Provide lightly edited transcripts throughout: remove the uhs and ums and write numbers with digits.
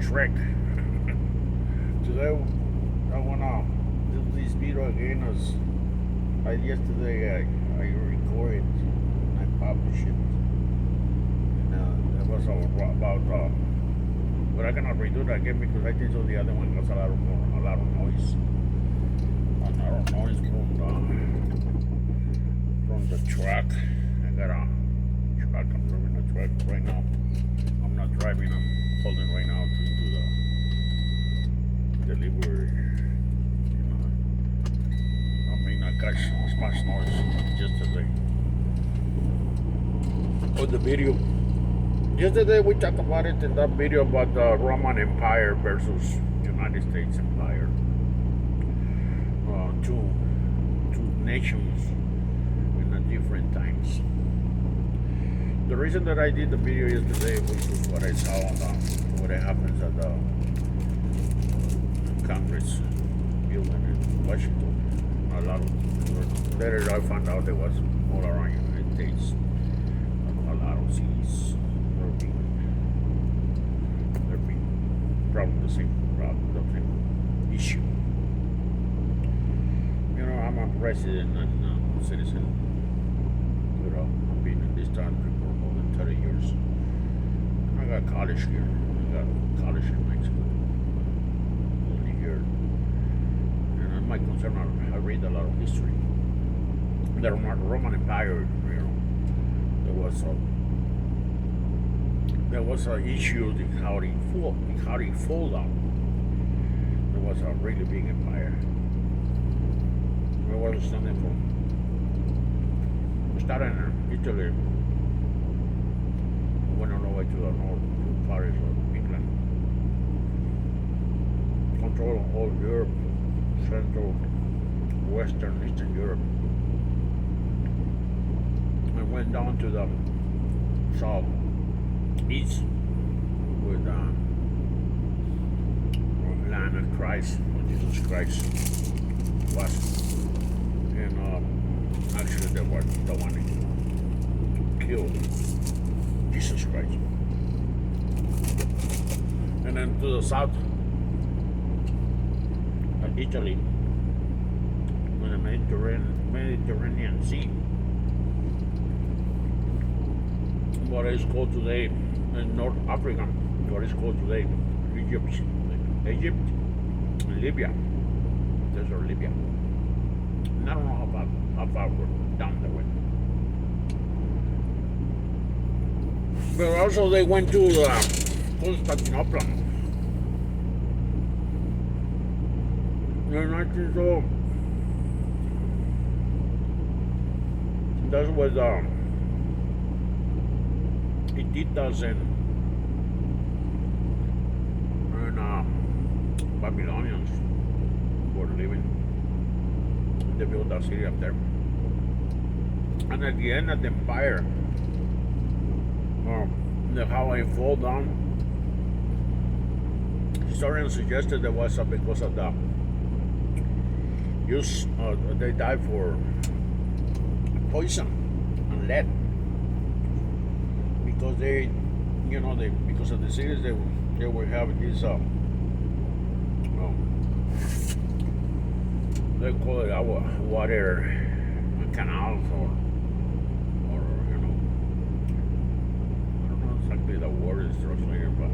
Shrek. Today I wanna do this video again as yesterday I recorded and I published it. And it was all about but I cannot redo that again because I think so the other one has a lot of noise. A lot of noise from the truck. I got a truck, I'm driving the truck right now. I'm not driving, I'm holding right now to do the delivery. I mean, I got as much noise yesterday. On the video. Yesterday we talked about it in that video about the Roman Empire versus United States Empire. Two nations in different times. The reason that I did the video yesterday was what I saw on what happens at the Congress building in Washington. A lot of later I found out there was all around the United States. A lot of cities they're being probably the same issue. You know, I'm a resident and citizen. You know, I've been in this country for more than 30 years. I got college here. I got college in Mexico. Only here. And I'm my concern, I read a lot of history. The Roman Empire, you know, there was an issue in how it fall down. There was a really big empire. There was something from starting in Italy, went all the way to the north, to Paris or England, control all Europe, Central, Western, Eastern Europe, and went down to the south, east, with land of Christ, or Jesus Christ was. And actually they were the one who killed Jesus Christ. And then to the south, Italy, in the Mediterranean Sea, what is called today in North Africa, what is called today Egypt, Libya, desert Libya. And I don't know how far we're down the way. But also they went to Constantinople. And I think so. That was it did and Babylonians were living. They built a city up there. And at the end of the empire, how it fall down, historians suggested there was because of the use, they died for poison and lead. Because because of the cities, they will have these, they call it water canals or you know, I don't know exactly the word is translated, but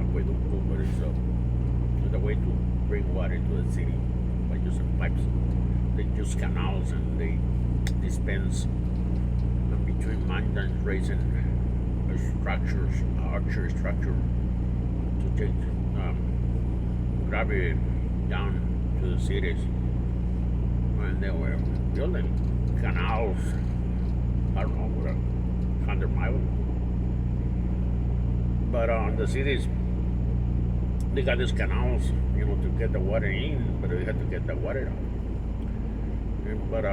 it's the way to bring water to the city by using pipes. They use canals and they dispense between mountains, raising structures, archery structure to take gravity down to the cities. And they were building canals, I don't know, 100 miles. But the cities, they got these canals, you know, to get the water in, but they had to get the water out. But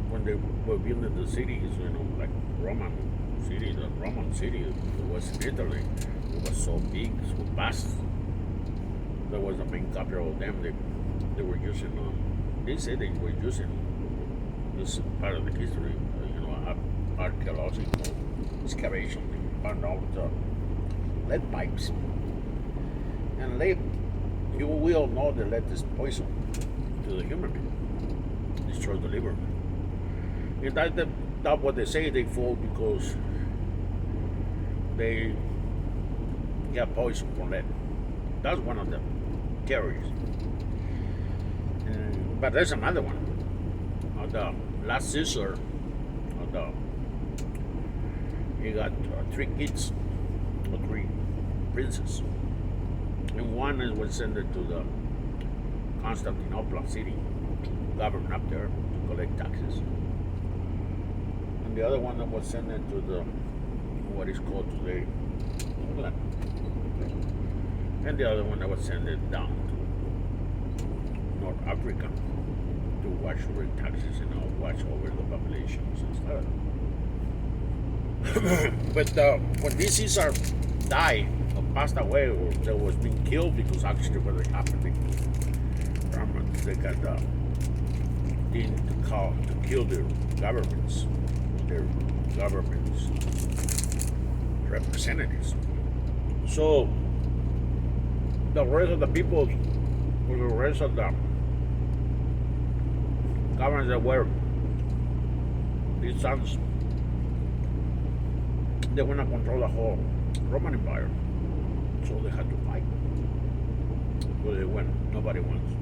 when they were building the cities, you know, like the Roman city, it was in Italy. It was so big, so vast. That was the main capital of them. They were using. They say they were using this part of the history, you know, archaeological excavation. They found out lead pipes. And lead, you will know that lead is poison to the human being, destroy the liver. And that's what they say. They fall because they get poison from lead. That's one of the theories. But there's another one. The last sister, he got 3 kids, or 3 princes, and one was sent to the Constantinople city government up there to collect taxes, and the other one that was sent to the what is called today England, and the other one that was sent down to North Africa to watch over taxes and watch over the populations and stuff. But when these Caesar died or passed away or they was being killed, because actually what happened, Romans, they got to kill their governments representatives. So the rest of the people, or the rest of the governments that were these sons, they want to control the whole Roman Empire, so they had to fight. So they win. Nobody wins.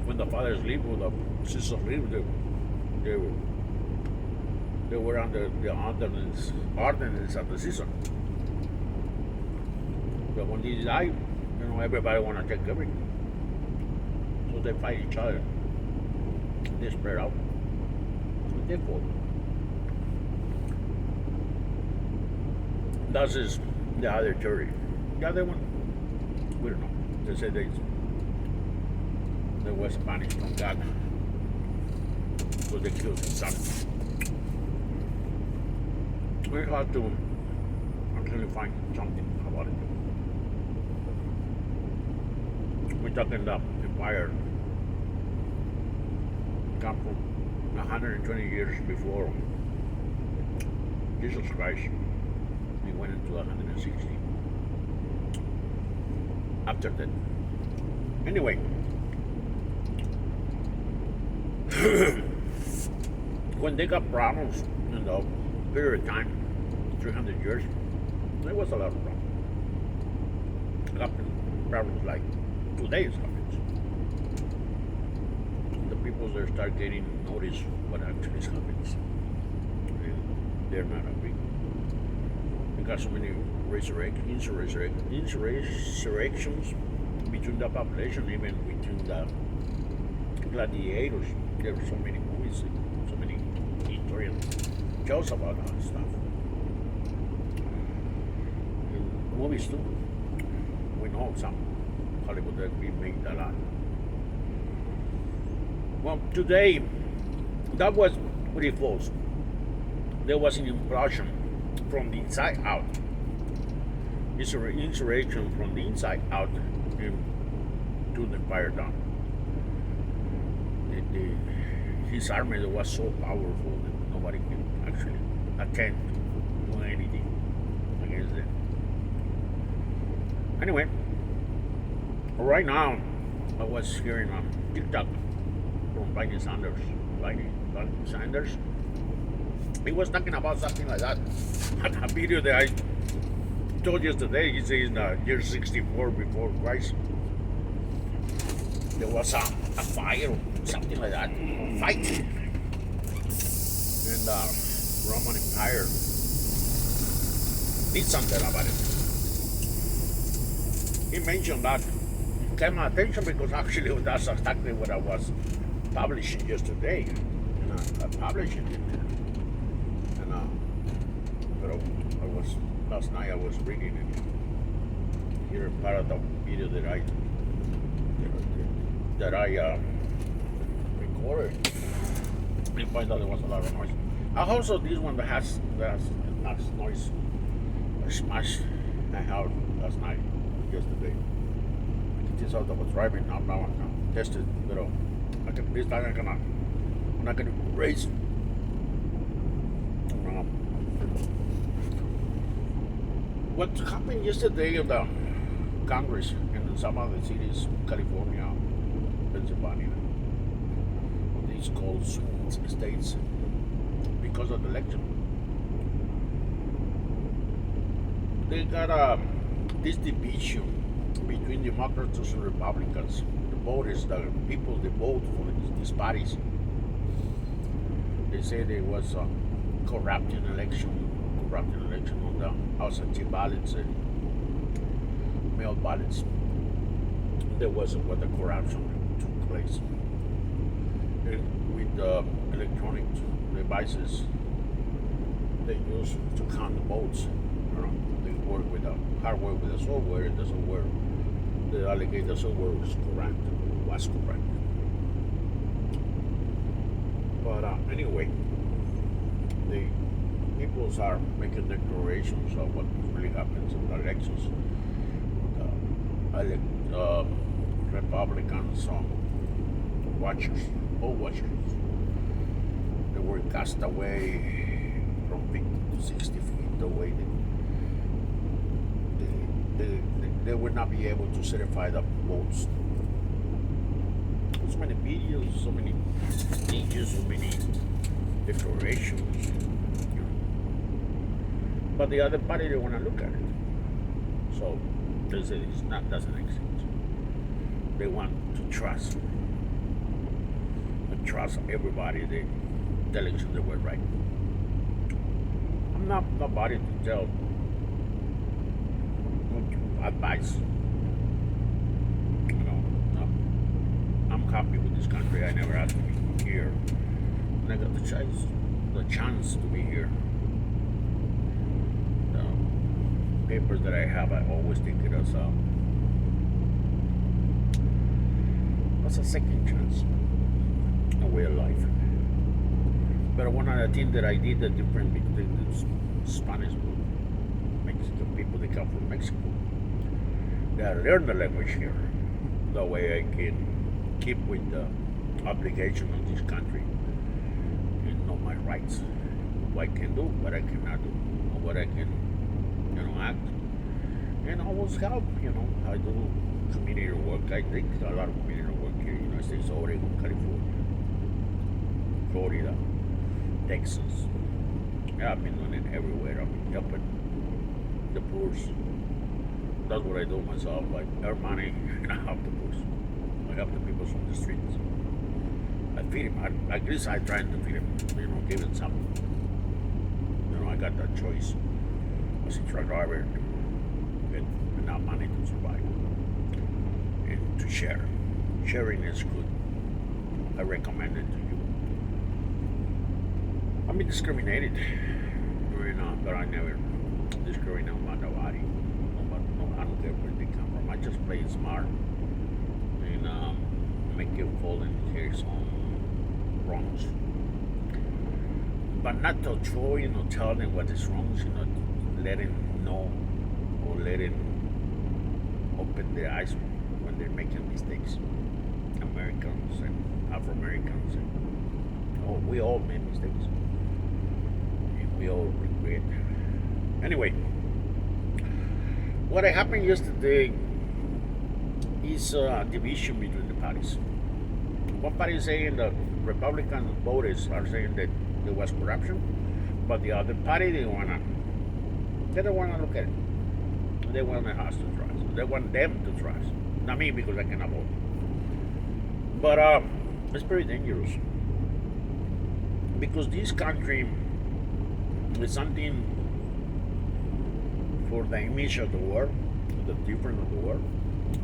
When the fathers leave or the sisters leave, they were under the ordinance of the Caesar. But when they die, everybody want to take everything. So they fight each other. They spread out. And they fall. That is the other theory. The other one, we don't know. They say they were Spanish from God, so they killed his son. We have to actually find something about it. We're talking the empire come from 120 years before Jesus Christ. We went into 160 after that. Anyway, when they got problems in the period of time, 300 years, there was a lot of problems. Problems like today's problems. The people there start getting notice what actually happens. And they're not happy. We got so many insurrections between the population, even between the gladiators. There were so many movies, so many historians tells about that stuff. And movies too. We know some Hollywood that we made a lot. Well, today that was pretty false. There was an implosion from the inside out. It's an insurrection from the inside out to the empire down. His army was so powerful that nobody can actually attempt to do anything against them. Anyway, right now I was hearing on TikTok from Berny Sanders. He was talking about something like that. A video that I told yesterday, he says in the year 64 before Christ, there was a fire or something like that, a fight. And the Roman Empire did something about it. He mentioned that. It came my attention because actually that's exactly what I was publishing yesterday. And I published it. And last night I was reading it. Here part of the video that I recorded. I find out there was a lot of noise. Also, this one that has noise. I smashed my house last night, yesterday. This house I was driving. Now I'm tested, but this time I'm not gonna raise. What happened yesterday in the Congress in some of the cities, California, Pennsylvania, these cold states, because of the election, they got this division between Democrats and Republicans. The voters, the people, they vote for these parties. They say there was a corrupting election on the absentee ballots and mail ballots. There was what the corruption took place. And with the electronic devices they use to count the votes, they work with the hardware, with the software, and the software, they allegate the software was correct. But anyway, the peoples are making declarations of what really happens in the elections. Republicans, watchers, poll watchers, they were cast away from 50 to 60 feet away. They would not be able to certify the votes. So many videos, so many speeches, so many declarations. But the other party, they want to look at it. So they say it's not, doesn't exist. They want to trust everybody. The elections they were right. I'm not nobody to tell, not to advise. I'm happy with this country. I never asked to be here, and I got the chance to be here. The papers that I have, I always take it as a second chance, a way of life. But one of the things that I did, the difference between the Spanish and Mexican people, they come from Mexico. They learn the language here. That way I can keep with the obligation of this country and know my rights. What I can do, what I cannot do, or what I can, act. And always help, I do community work. I did a lot of community work here in the United States, Oregon, California, Florida, Texas. Yeah, I've been doing it everywhere. I've been helping the poor. That's what I do myself. I earn money and I help the poor. I help the people from the streets. I feed them. At least I try to feed them, give them something. I got that choice as a truck driver to get enough money to survive and to share. Sharing is good. I recommend it to you. I've been discriminated, but I never discriminate about nobody. I don't care where they come from. I just play smart and make it fall in his own wrongs. But not to throw, tell them what is wrong, let them know or let them open their eyes when they're making mistakes. Americans and Afro-Americans, we all make mistakes. And we all regret. Anyway, what happened yesterday is a division between the parties. One party is saying the Republican voters are saying that there was corruption, but the other party they don't want to look at it. They want us to trust. They want them to trust, not me because I cannot vote. But it's pretty dangerous because this country is something for the image of the world, the difference of the world.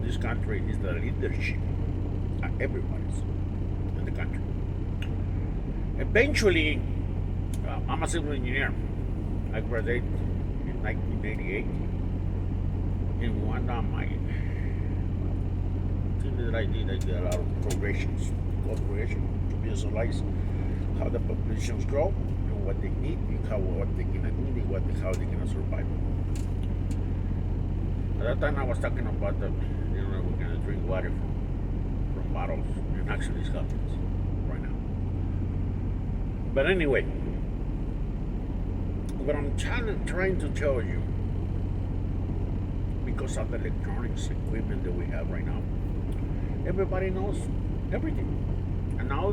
This country is the leadership. Everybody's in the country. Eventually, I'm a civil engineer. I graduated in 1988. And one of my things that I did a lot of progression to visualize how the populations grow and what they need and what they're gonna need and how they're gonna survive. At that time, I was talking about that we're gonna drink water from bottles, and actually it's happens right now. But anyway, what I'm trying to tell you because of the electronics equipment that we have right now. Everybody knows everything, and now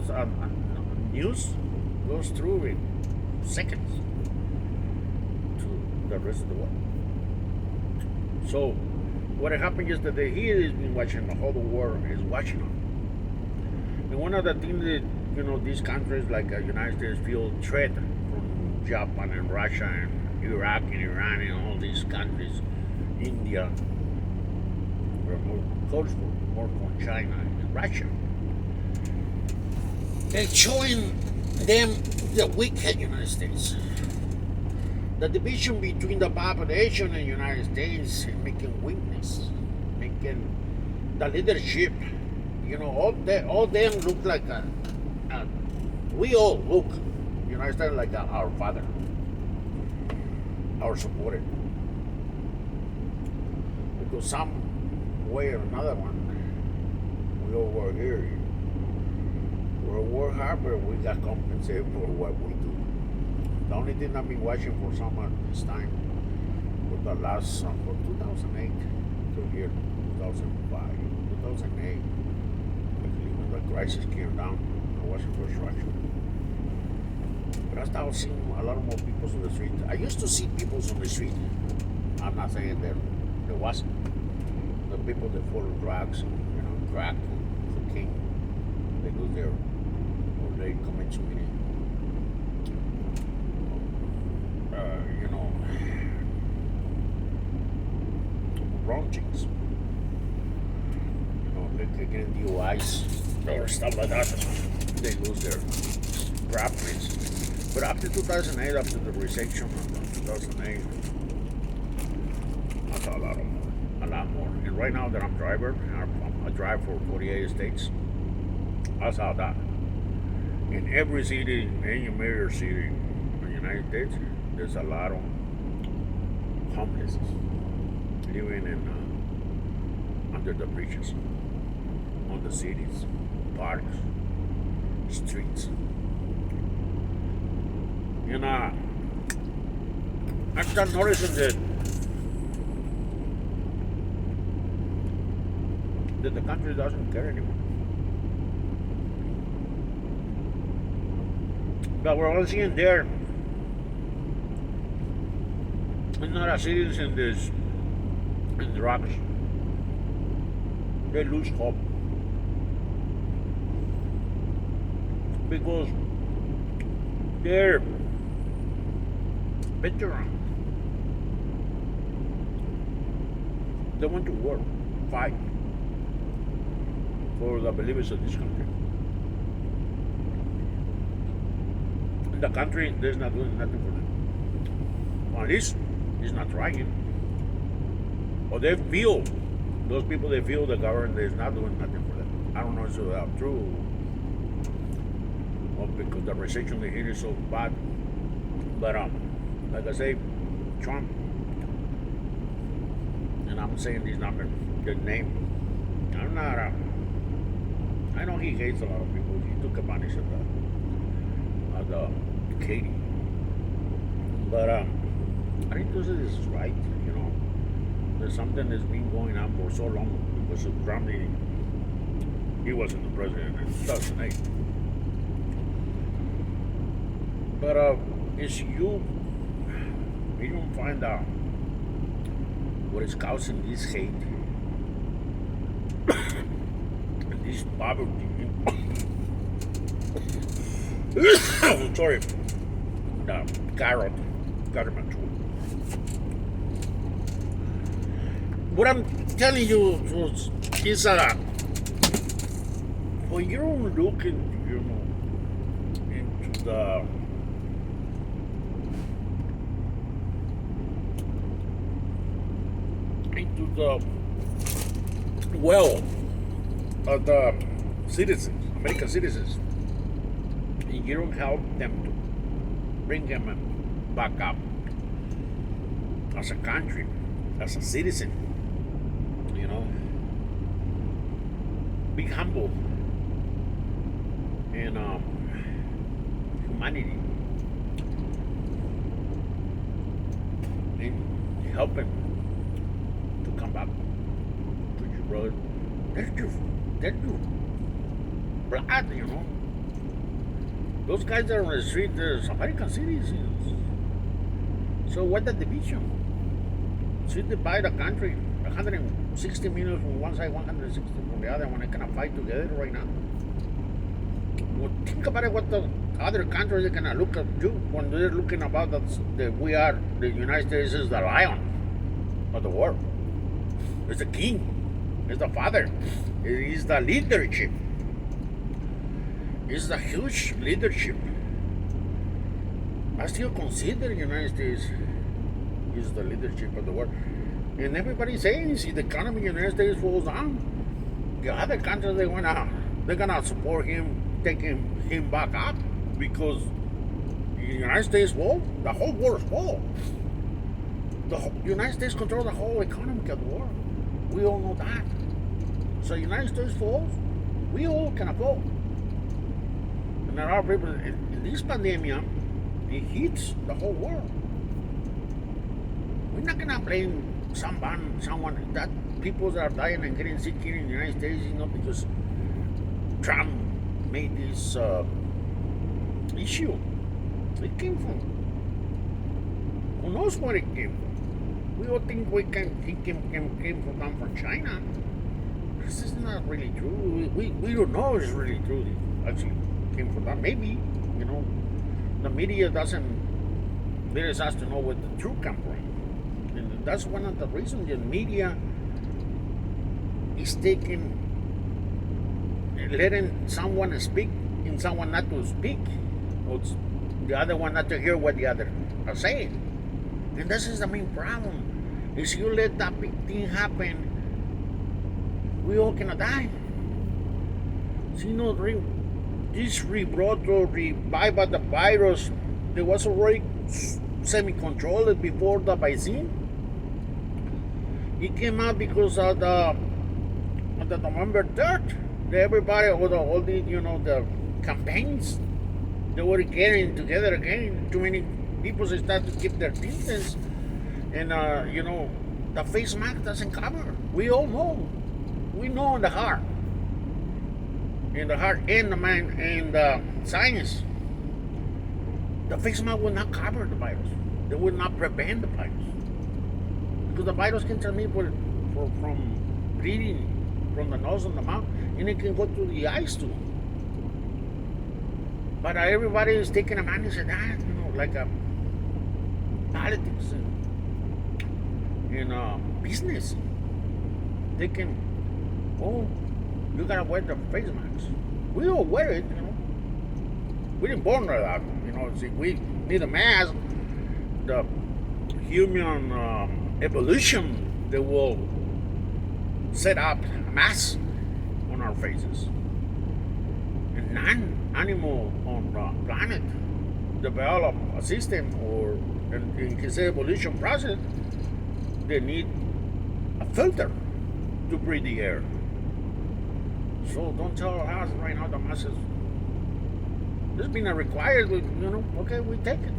news goes through in seconds to the rest of the world. So, what happened yesterday, he has been watching, the whole world is watching them. And one of the things that, these countries like the United States feel threat from Japan and Russia and Iraq and Iran and all these countries, India, or more close, more from China and Russia. And showing them the wicked United States. The division between the population and the United States, making weakness, making the leadership, all them look like we all look, United States like our father, our supporter. Because some way or another one, we all work here. We work hard, but we got compensated for what we do. The only thing I've been watching for some of this time for the last, for 2008 to here, 2005, 2008, actually when the crisis came down, I was in construction. But I started seeing a lot more people on the street. I used to see people on the street. I'm not saying there wasn't. The people that follow drugs, crack, cocaine, they go there, or they commit too many wrong things. Like getting DUIs or stuff like that. They lose their properties. But after 2008, after the recession of 2008, I saw a lot more. And right now that I'm driver, I drive for 48 states. I saw that. In every city, any major city in the United States, there's a lot of homeless living in under the bridges, on the cities, parks, streets. I start noticing that the country doesn't care anymore. But we're all seeing there, it's not a citizen in the rocks. They lose hope because they're veterans. They want to work, fight for the believers of this country. And the country is not doing nothing for them. Or at least it's not trying. Or they feel, those people, they feel the government is not doing nothing for them. I don't know if that's true. Or because the recession they hit is so bad. But like I say, Trump, and I'm saying these numbers, the name, I'm not, I know he hates a lot of people. He took advantage of the Katie. But I think this is right, There's something that's been going on for so long because of Romney. He wasn't the president in 2008. But it's you don't find out what is causing this hate and this poverty. I'm sorry, the government. What I'm telling you is when you're looking, into the wealth of the citizens, American citizens, and you don't help them to bring them back up as a country, as a citizen, be humble and humanity and help them to come back. bro. They're your blood, Those guys that are on the street, they're American citizens. So what the division? So divide the country, 160 million from one side, 160 from the other one. They cannot fight together right now. Well, think about it. What the other countries are gonna look at you when they're looking about that the United States is the lion of the world. It's the king. It's the father. It is the leadership. It's the huge leadership. I still consider the United States is the leadership of the world. And everybody's saying, see, the economy of the United States falls down. The other countries, they're gonna support him, taking him back up, because the United States fall, the whole world fall. The United States controls the whole economy of the world. We all know that. So the United States falls, we all can fall. And there are people in this pandemic, it hits the whole world. We're not gonna blame someone that people that are dying and getting sick here in the United States, because Trump made this issue. It came from, who knows where it came from? We all think he came from China. This is not really true. We don't know if it's really true. It actually came from that. Maybe, the media doesn't let us to know where the truth comes from. And that's one of the reasons the media is letting someone speak and someone not to speak, or the other one not to hear what the other are saying. And this is the main problem. Is you let that big thing happen, we all gonna die. So, this rebrought or revived by the virus, there was already semi-controlled before the vaccine. It came out because of the November 3rd. Everybody, all the campaigns, they were getting together again. Too many people started to keep their distance. And, the face mask doesn't cover. We all know. We know in the heart. In the heart and the mind and the science. The face mask will not cover the virus. They will not prevent the virus. Because the virus can transmit from breathing, from the nose and the mouth, and it can go to the eyes too. But everybody is taking advantage of that, like politics and business. They can, you gotta wear the face masks. We all wear it, We didn't born like that, See, we need a mask. The human evolution, they will set up a mask on our faces. And non-animal on the planet develop a system, or in his evolution process, they need a filter to breathe the air. So don't tell us right now the masses. This being a required, okay, we take it.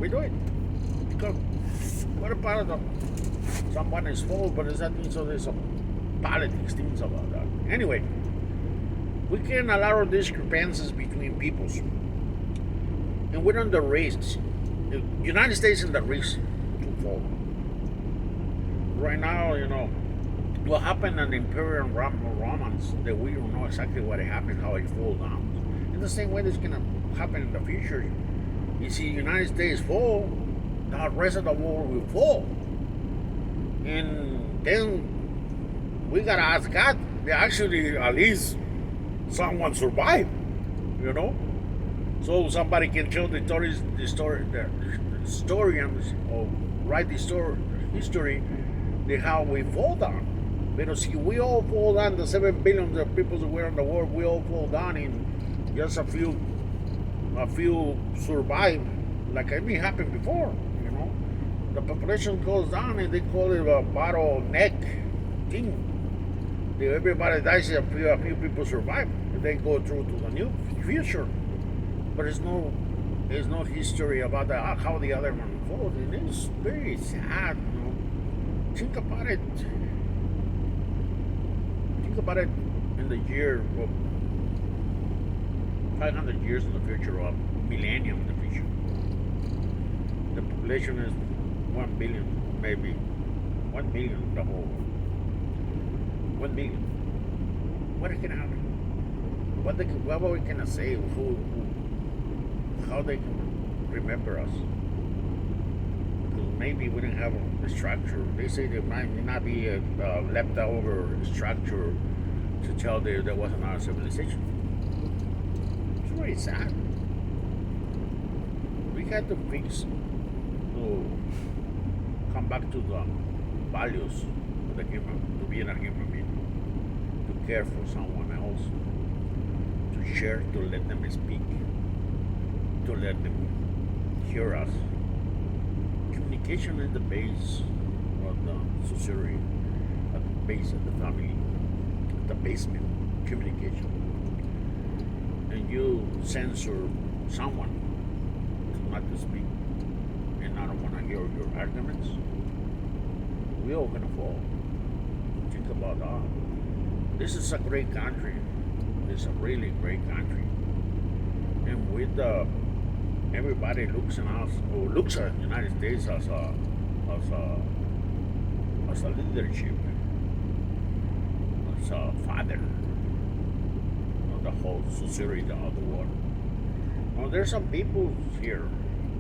We do it. Because what about somebody's fault, but is that mean so there's some politics things about that? Anyway, we can allow discrepancies between peoples. And we're on the race. The United States in the race to fall. Right now, what happened in the Imperial Romans, that we don't know exactly what happened, how it fall down. In the same way, it's going to happen in the future. You see, United States fall, the rest of the world will fall. And then we got to ask God, that actually at least someone survived, So somebody can tell the historians, or write the history, how we fall down. Because if we all fall down, the 7 billion of people that were in the world, we all fall down, and just a few survive, like it happened before. The population goes down, and they call it a bottleneck thing. Everybody dies, a few people survive, and they go through to the new future. But there's no history about how the other one falls, and it's very sad. Think about it. think about it in the year, well, 500 years in the future, or millennium in the future. The population is 1 billion, maybe 1 million, the whole world. 1 million. What can happen? What we can say? How they can remember us? Because maybe we didn't have a structure. They say there might not be a leftover structure to tell there was another civilization. It's very sad. We had to fix to come back to the values of the human, to being a human being, to care for someone else, to share, to let them speak, to let them hear us. Communication is the base of the society, at the base of the family, at the basement. Communication, and you censor someone to not to speak, and I don't want to hear your arguments. We all gonna fall. Think about that. This is a great country. It's a really great country, and with everybody looks at us, or looks at the United States as a as a leadership, as a father of the whole society of the world. Well, there's some people here